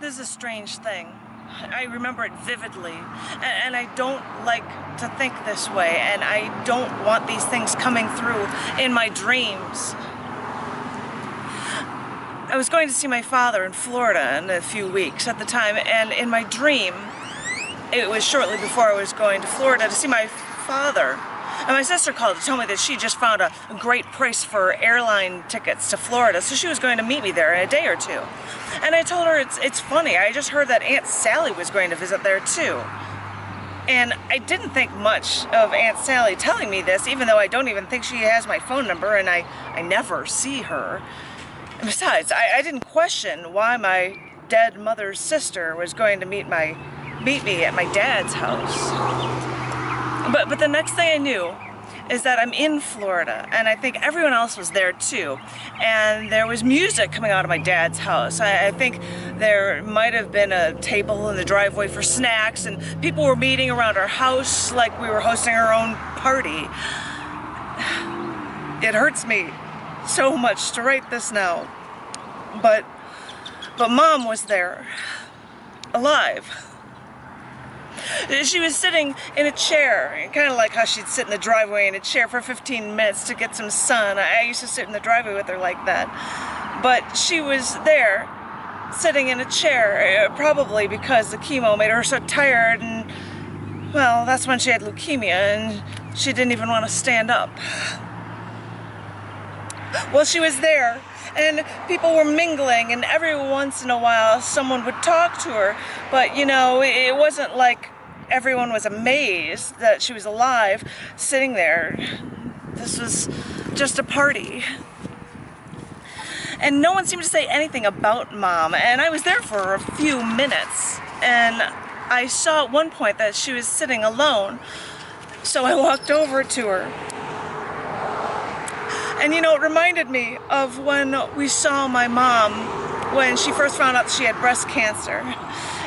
This is a strange thing. I remember it vividly, and I don't like to think this way, and I don't want these things coming through in my dreams. I was going to see my father in Florida in a few weeks at the time, and in my dream, it was shortly before I was going to Florida to see my father. And my sister called to tell me that she just found a great price for airline tickets to Florida, so she was going to meet me there in a day or two. And I told her, it's funny, I just heard that Aunt Sally was going to visit there too. And I didn't think much of Aunt Sally telling me this, even though I don't even think she has my phone number, and I never see her. And besides, I didn't question why my dead mother's sister was going to meet me at my dad's house. But the next thing I knew is that I'm in Florida, and I think everyone else was there too. And there was music coming out of my dad's house. I think there might have been a table in the driveway for snacks, and people were meeting around our house like we were hosting our own party. It hurts me so much to write this now, but Mom was there, alive. She was sitting in a chair, kind of like how she'd sit in the driveway in a chair for 15 minutes to get some sun. I used to sit in the driveway with her like that. But she was there, sitting in a chair, probably because the chemo made her so tired, and, well, that's when she had leukemia, and she didn't even want to stand up. Well, she was there, and people were mingling, and every once in a while someone would talk to her, but you know, it wasn't like everyone was amazed that she was alive sitting there. This was just a party. And no one seemed to say anything about Mom, and I was there for a few minutes, and I saw at one point that she was sitting alone, so I walked over to her. And you know, it reminded me of when we saw my mom when she first found out she had breast cancer.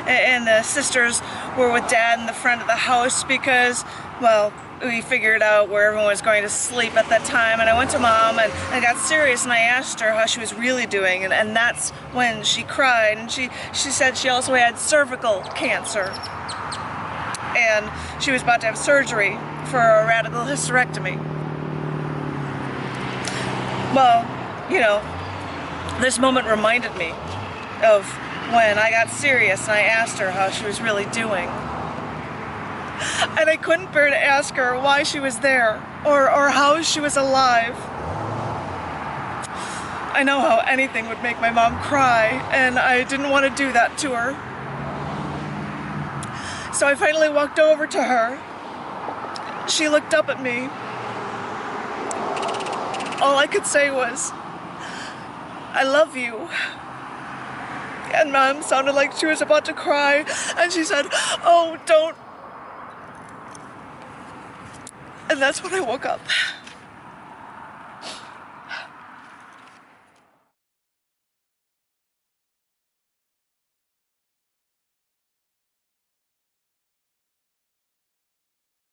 And the sisters were with Dad in the front of the house because, well, we figured out where everyone was going to sleep at that time. And I went to Mom and I got serious, and I asked her how she was really doing. And that's when she cried. And she said she also had cervical cancer. And she was about to have surgery for a radical hysterectomy. Well, you know, this moment reminded me of when I got serious and I asked her how she was really doing. And I couldn't bear to ask her why she was there or how she was alive. I know how anything would make my mom cry, and I didn't want to do that to her. So I finally walked over to her. She looked up at me. All I could say was, "I love you." And Mom sounded like she was about to cry, and she said, "Oh, don't." And that's when I woke up.